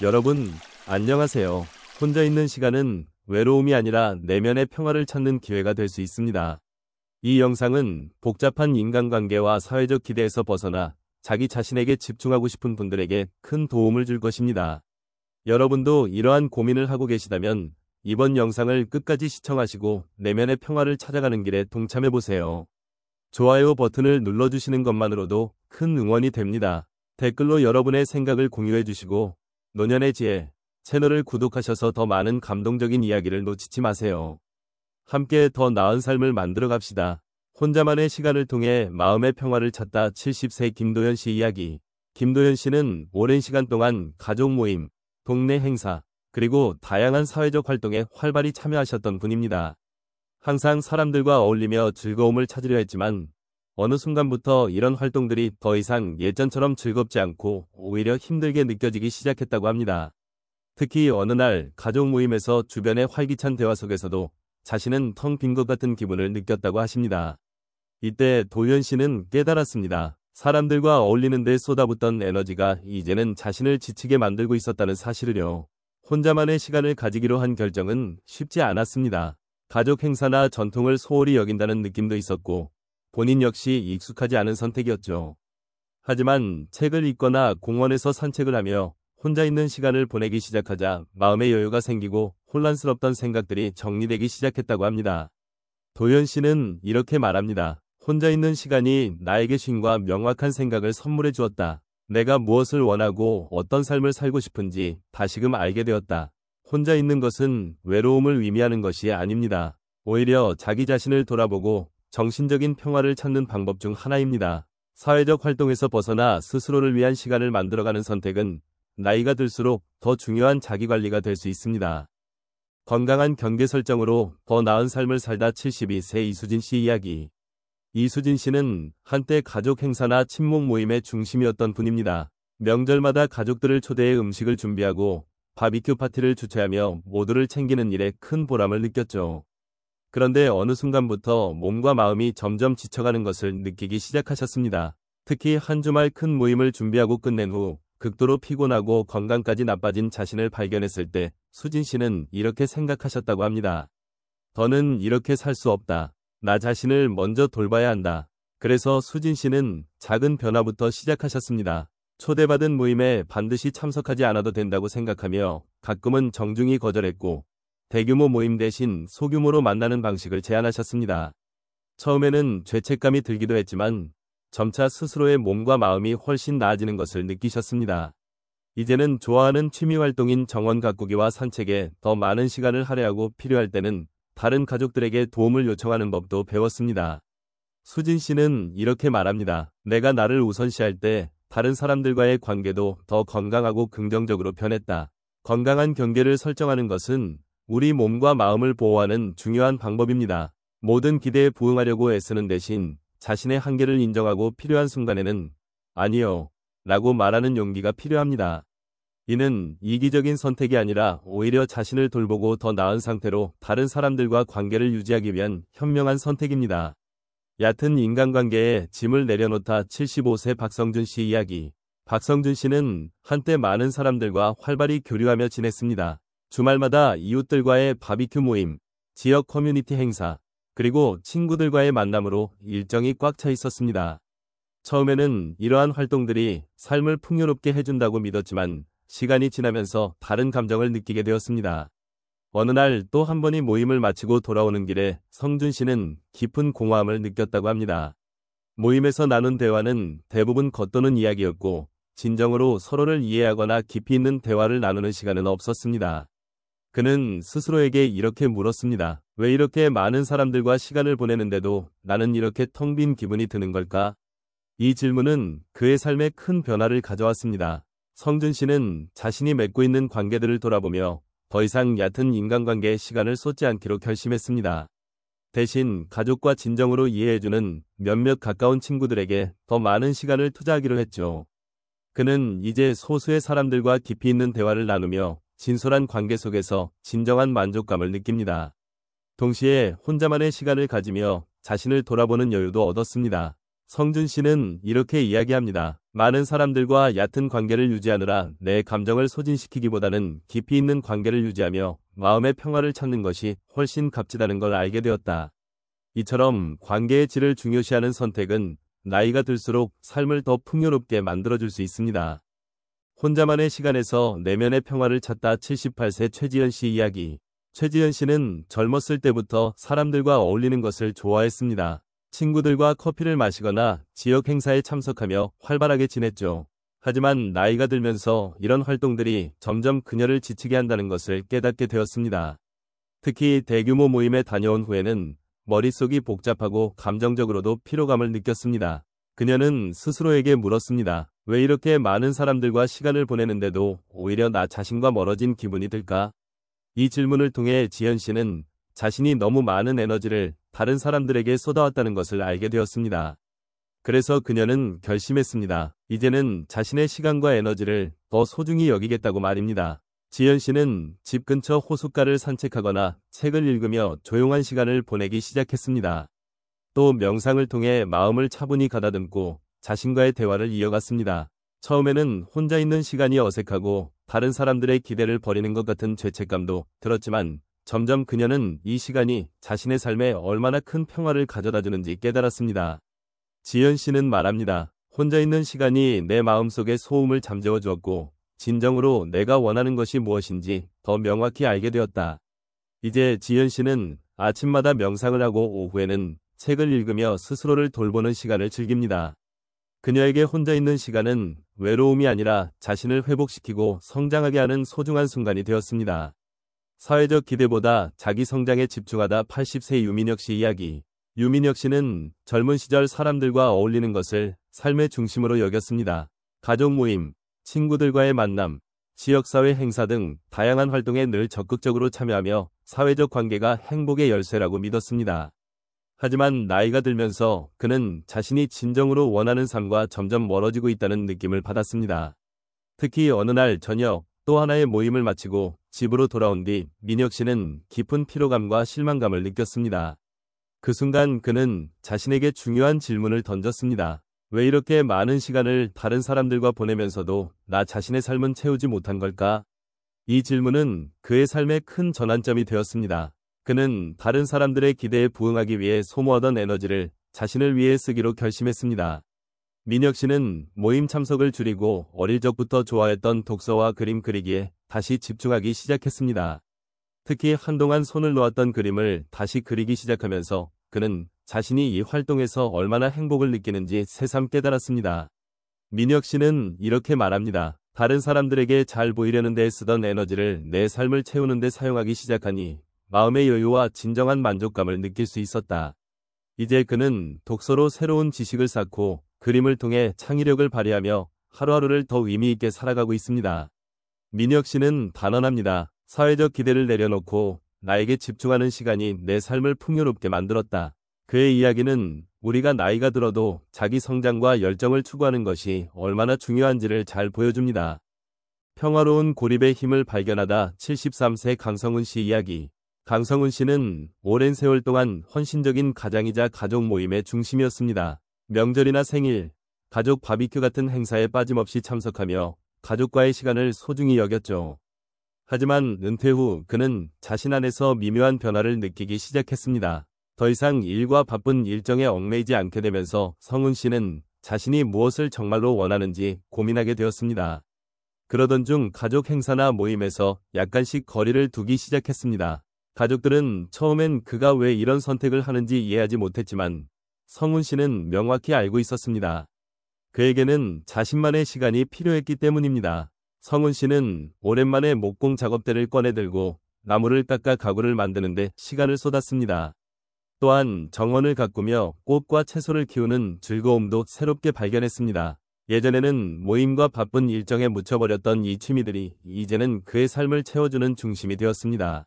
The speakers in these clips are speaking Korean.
여러분, 안녕하세요. 혼자 있는 시간은 외로움이 아니라 내면의 평화를 찾는 기회가 될 수 있습니다. 이 영상은 복잡한 인간관계와 사회적 기대에서 벗어나 자기 자신에게 집중하고 싶은 분들에게 큰 도움을 줄 것입니다. 여러분도 이러한 고민을 하고 계시다면 이번 영상을 끝까지 시청하시고 내면의 평화를 찾아가는 길에 동참해보세요. 좋아요 버튼을 눌러주시는 것만으로도 큰 응원이 됩니다. 댓글로 여러분의 생각을 공유해주시고 노년의 지혜 채널을 구독하셔서 더 많은 감동적인 이야기를 놓치지 마세요. 함께 더 나은 삶을 만들어 갑시다. 혼자만의 시간을 통해 마음의 평화를 찾다 70세 김도연 씨 이야기. 김도연 씨는 오랜 시간 동안 가족 모임, 동네 행사, 그리고 다양한 사회적 활동에 활발히 참여하셨던 분입니다. 항상 사람들과 어울리며 즐거움을 찾으려 했지만 어느 순간부터 이런 활동들이 더 이상 예전처럼 즐겁지 않고 오히려 힘들게 느껴지기 시작했다고 합니다. 특히 어느 날 가족 모임에서 주변의 활기찬 대화 속에서도 자신은 텅 빈 것 같은 기분을 느꼈다고 하십니다. 이때 도연 씨는 깨달았습니다. 사람들과 어울리는 데 쏟아붓던 에너지가 이제는 자신을 지치게 만들고 있었다는 사실을요. 혼자만의 시간을 가지기로 한 결정은 쉽지 않았습니다. 가족 행사나 전통을 소홀히 여긴다는 느낌도 있었고 본인 역시 익숙하지 않은 선택이었죠. 하지만 책을 읽거나 공원에서 산책을 하며 혼자 있는 시간을 보내기 시작하자 마음의 여유가 생기고 혼란스럽던 생각들이 정리되기 시작했다고 합니다. 도연 씨는 이렇게 말합니다. 혼자 있는 시간이 나에게 쉼과 명확한 생각을 선물해 주었다. 내가 무엇을 원하고 어떤 삶을 살고 싶은지 다시금 알게 되었다. 혼자 있는 것은 외로움을 의미하는 것이 아닙니다. 오히려 자기 자신을 돌아보고 정신적인 평화를 찾는 방법 중 하나입니다. 사회적 활동에서 벗어나 스스로를 위한 시간을 만들어가는 선택은 나이가 들수록 더 중요한 자기관리가 될 수 있습니다. 건강한 경계 설정으로 더 나은 삶을 살다 72세 이수진 씨 이야기. 이수진 씨는 한때 가족 행사나 친목 모임의 중심이었던 분입니다. 명절마다 가족들을 초대해 음식을 준비하고 바비큐 파티를 주최하며 모두를 챙기는 일에 큰 보람을 느꼈죠. 그런데 어느 순간부터 몸과 마음이 점점 지쳐가는 것을 느끼기 시작하셨습니다. 특히 한 주말 큰 모임을 준비하고 끝낸 후 극도로 피곤하고 건강까지 나빠진 자신을 발견했을 때 수진 씨는 이렇게 생각하셨다고 합니다. 더는 이렇게 살 수 없다. 나 자신을 먼저 돌봐야 한다. 그래서 수진 씨는 작은 변화부터 시작하셨습니다. 초대받은 모임에 반드시 참석하지 않아도 된다고 생각하며 가끔은 정중히 거절했고 대규모 모임 대신 소규모로 만나는 방식을 제안하셨습니다. 처음에는 죄책감이 들기도 했지만 점차 스스로의 몸과 마음이 훨씬 나아지는 것을 느끼셨습니다. 이제는 좋아하는 취미활동인 정원 가꾸기와 산책에 더 많은 시간을 할애하고 필요할 때는 다른 가족들에게 도움을 요청하는 법도 배웠습니다. 수진 씨는 이렇게 말합니다. 내가 나를 우선시할 때 다른 사람들과의 관계도 더 건강하고 긍정적으로 변했다. 건강한 경계를 설정하는 것은 우리 몸과 마음을 보호하는 중요한 방법입니다. 모든 기대에 부응하려고 애쓰는 대신 자신의 한계를 인정하고 필요한 순간에는 아니요 라고 말하는 용기가 필요합니다. 이는 이기적인 선택이 아니라 오히려 자신을 돌보고 더 나은 상태로 다른 사람들과 관계를 유지하기 위한 현명한 선택입니다. 얕은 인간관계에 짐을 내려놓다 75세 박성준 씨 이야기. 박성준 씨는 한때 많은 사람들과 활발히 교류하며 지냈습니다. 주말마다 이웃들과의 바비큐 모임, 지역 커뮤니티 행사, 그리고 친구들과의 만남으로 일정이 꽉 차 있었습니다. 처음에는 이러한 활동들이 삶을 풍요롭게 해준다고 믿었지만 시간이 지나면서 다른 감정을 느끼게 되었습니다. 어느 날 또 한 번의 모임을 마치고 돌아오는 길에 성준 씨는 깊은 공허함을 느꼈다고 합니다. 모임에서 나눈 대화는 대부분 겉도는 이야기였고 진정으로 서로를 이해하거나 깊이 있는 대화를 나누는 시간은 없었습니다. 그는 스스로에게 이렇게 물었습니다. 왜 이렇게 많은 사람들과 시간을 보내는데도 나는 이렇게 텅 빈 기분이 드는 걸까? 이 질문은 그의 삶에 큰 변화를 가져왔습니다. 성준 씨는 자신이 맺고 있는 관계들을 돌아보며 더 이상 얕은 인간관계에 시간을 쏟지 않기로 결심했습니다. 대신 가족과 진정으로 이해해주는 몇몇 가까운 친구들에게 더 많은 시간을 투자하기로 했죠. 그는 이제 소수의 사람들과 깊이 있는 대화를 나누며 진솔한 관계 속에서 진정한 만족감을 느낍니다. 동시에 혼자만의 시간을 가지며 자신을 돌아보는 여유도 얻었습니다. 성준 씨는 이렇게 이야기합니다. 많은 사람들과 얕은 관계를 유지하느라 내 감정을 소진시키기보다는 깊이 있는 관계를 유지하며 마음의 평화를 찾는 것이 훨씬 값지다는 걸 알게 되었다. 이처럼 관계의 질을 중요시하는 선택은 나이가 들수록 삶을 더 풍요롭게 만들어줄 수 있습니다. 혼자만의 시간에서 내면의 평화를 찾다. 78세 최지연 씨 이야기. 최지연 씨는 젊었을 때부터 사람들과 어울리는 것을 좋아했습니다. 친구들과 커피를 마시거나 지역 행사에 참석하며 활발하게 지냈죠. 하지만 나이가 들면서 이런 활동들이 점점 그녀를 지치게 한다는 것을 깨닫게 되었습니다. 특히 대규모 모임에 다녀온 후에는 머릿속이 복잡하고 감정적으로도 피로감을 느꼈습니다. 그녀는 스스로에게 물었습니다. 왜 이렇게 많은 사람들과 시간을 보내는데도 오히려 나 자신과 멀어진 기분이 들까? 이 질문을 통해 지연 씨는 자신이 너무 많은 에너지를 다른 사람들에게 쏟아왔다는 것을 알게 되었습니다. 그래서 그녀는 결심했습니다. 이제는 자신의 시간과 에너지를 더 소중히 여기겠다고 말입니다. 지연 씨는 집 근처 호숫가를 산책하거나 책을 읽으며 조용한 시간을 보내기 시작했습니다. 또 명상을 통해 마음을 차분히 가다듬고 자신과의 대화를 이어갔습니다. 처음에는 혼자 있는 시간이 어색하고 다른 사람들의 기대를 버리는 것 같은 죄책감도 들었지만 점점 그녀는 이 시간이 자신의 삶에 얼마나 큰 평화를 가져다 주는지 깨달았습니다. 지연 씨는 말합니다. 혼자 있는 시간이 내 마음속의 소음을 잠재워 주었고 진정으로 내가 원하는 것이 무엇인지 더 명확히 알게 되었다. 이제 지연 씨는 아침마다 명상을 하고 오후에는 책을 읽으며 스스로를 돌보는 시간을 즐깁니다. 그녀에게 혼자 있는 시간은 외로움이 아니라 자신을 회복시키고 성장하게 하는 소중한 순간이 되었습니다. 사회적 기대보다 자기 성장에 집중하다. 80세 유민혁 씨 이야기. 유민혁 씨는 젊은 시절 사람들과 어울리는 것을 삶의 중심으로 여겼습니다. 가족 모임, 친구들과의 만남, 지역사회 행사 등 다양한 활동에 늘 적극적으로 참여하며 사회적 관계가 행복의 열쇠라고 믿었습니다. 하지만 나이가 들면서 그는 자신이 진정으로 원하는 삶과 점점 멀어지고 있다는 느낌을 받았습니다. 특히 어느 날 저녁 또 하나의 모임을 마치고 집으로 돌아온 뒤 민혁 씨는 깊은 피로감과 실망감을 느꼈습니다. 그 순간 그는 자신에게 중요한 질문을 던졌습니다. 왜 이렇게 많은 시간을 다른 사람들과 보내면서도 나 자신의 삶은 채우지 못한 걸까? 이 질문은 그의 삶의 큰 전환점이 되었습니다. 그는 다른 사람들의 기대에 부응하기 위해 소모하던 에너지를 자신을 위해 쓰기로 결심했습니다. 민혁 씨는 모임 참석을 줄이고 어릴 적부터 좋아했던 독서와 그림 그리기에 다시 집중하기 시작했습니다. 특히 한동안 손을 놓았던 그림을 다시 그리기 시작하면서 그는 자신이 이 활동에서 얼마나 행복을 느끼는지 새삼 깨달았습니다. 민혁 씨는 이렇게 말합니다. 다른 사람들에게 잘 보이려는 데 쓰던 에너지를 내 삶을 채우는 데 사용하기 시작하니 마음의 여유와 진정한 만족감을 느낄 수 있었다. 이제 그는 독서로 새로운 지식을 쌓고 그림을 통해 창의력을 발휘하며 하루하루를 더 의미 있게 살아가고 있습니다. 민혁 씨는 단언합니다. 사회적 기대를 내려놓고 나에게 집중하는 시간이 내 삶을 풍요롭게 만들었다. 그의 이야기는 우리가 나이가 들어도 자기 성장과 열정을 추구하는 것이 얼마나 중요한지를 잘 보여줍니다. 평화로운 고립의 힘을 발견하다. 73세 강성훈 씨 이야기. 강성훈 씨는 오랜 세월 동안 헌신적인 가장이자 가족 모임의 중심이었습니다. 명절이나 생일, 가족 바비큐 같은 행사에 빠짐없이 참석하며 가족과의 시간을 소중히 여겼죠. 하지만 은퇴 후 그는 자신 안에서 미묘한 변화를 느끼기 시작했습니다. 더 이상 일과 바쁜 일정에 얽매이지 않게 되면서 성훈 씨는 자신이 무엇을 정말로 원하는지 고민하게 되었습니다. 그러던 중 가족 행사나 모임에서 약간씩 거리를 두기 시작했습니다. 가족들은 처음엔 그가 왜 이런 선택을 하는지 이해하지 못했지만 성훈 씨는 명확히 알고 있었습니다. 그에게는 자신만의 시간이 필요했기 때문입니다. 성훈 씨는 오랜만에 목공 작업대를 꺼내들고 나무를 깎아 가구를 만드는데 시간을 쏟았습니다. 또한 정원을 가꾸며 꽃과 채소를 키우는 즐거움도 새롭게 발견했습니다. 예전에는 모임과 바쁜 일정에 묻혀버렸던 이 취미들이 이제는 그의 삶을 채워주는 중심이 되었습니다.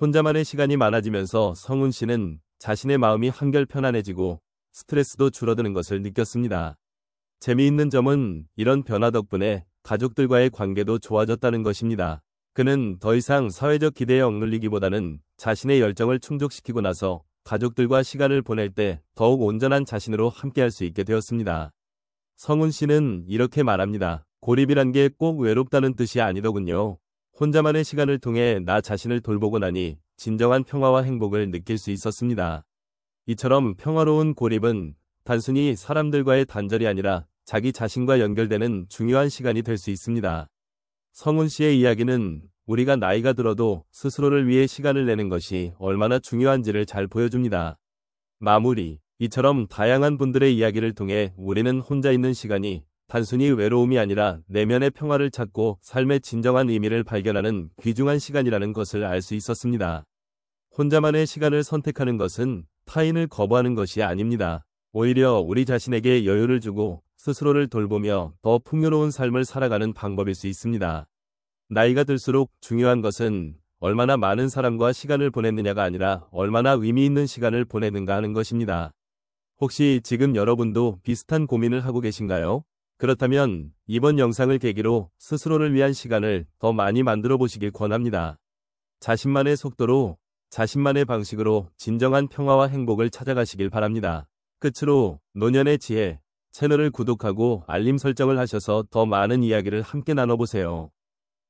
혼자만의 시간이 많아지면서 성훈 씨는 자신의 마음이 한결 편안해지고 스트레스도 줄어드는 것을 느꼈습니다. 재미있는 점은 이런 변화 덕분에 가족들과의 관계도 좋아졌다는 것입니다. 그는 더 이상 사회적 기대에 억눌리기보다는 자신의 열정을 충족시키고 나서 가족들과 시간을 보낼 때 더욱 온전한 자신으로 함께할 수 있게 되었습니다. 성훈 씨는 이렇게 말합니다. 고립이란 게 꼭 외롭다는 뜻이 아니더군요. 혼자만의 시간을 통해 나 자신을 돌보고 나니 진정한 평화와 행복을 느낄 수 있었습니다. 이처럼 평화로운 고립은 단순히 사람들과의 단절이 아니라 자기 자신과 연결되는 중요한 시간이 될 수 있습니다. 성훈 씨의 이야기는 우리가 나이가 들어도 스스로를 위해 시간을 내는 것이 얼마나 중요한지를 잘 보여줍니다. 마무리. 이처럼 다양한 분들의 이야기를 통해 우리는 혼자 있는 시간이 단순히 외로움이 아니라 내면의 평화를 찾고 삶의 진정한 의미를 발견하는 귀중한 시간이라는 것을 알 수 있었습니다. 혼자만의 시간을 선택하는 것은 타인을 거부하는 것이 아닙니다. 오히려 우리 자신에게 여유를 주고 스스로를 돌보며 더 풍요로운 삶을 살아가는 방법일 수 있습니다. 나이가 들수록 중요한 것은 얼마나 많은 사람과 시간을 보냈느냐가 아니라 얼마나 의미 있는 시간을 보내는가 하는 것입니다. 혹시 지금 여러분도 비슷한 고민을 하고 계신가요? 그렇다면 이번 영상을 계기로 스스로를 위한 시간을 더 많이 만들어 보시길 권합니다. 자신만의 속도로, 자신만의 방식으로 진정한 평화와 행복을 찾아가시길 바랍니다. 끝으로 노년의 지혜 채널을 구독하고 알림 설정을 하셔서 더 많은 이야기를 함께 나눠보세요.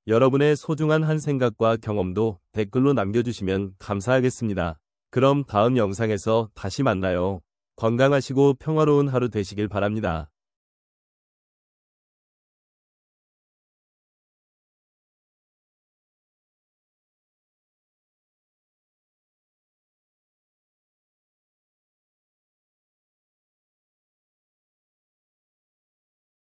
여러분의 소중한 한 생각과 경험도 댓글로 남겨주시면 감사하겠습니다. 그럼 다음 영상에서 다시 만나요. 건강하시고 평화로운 하루 되시길 바랍니다.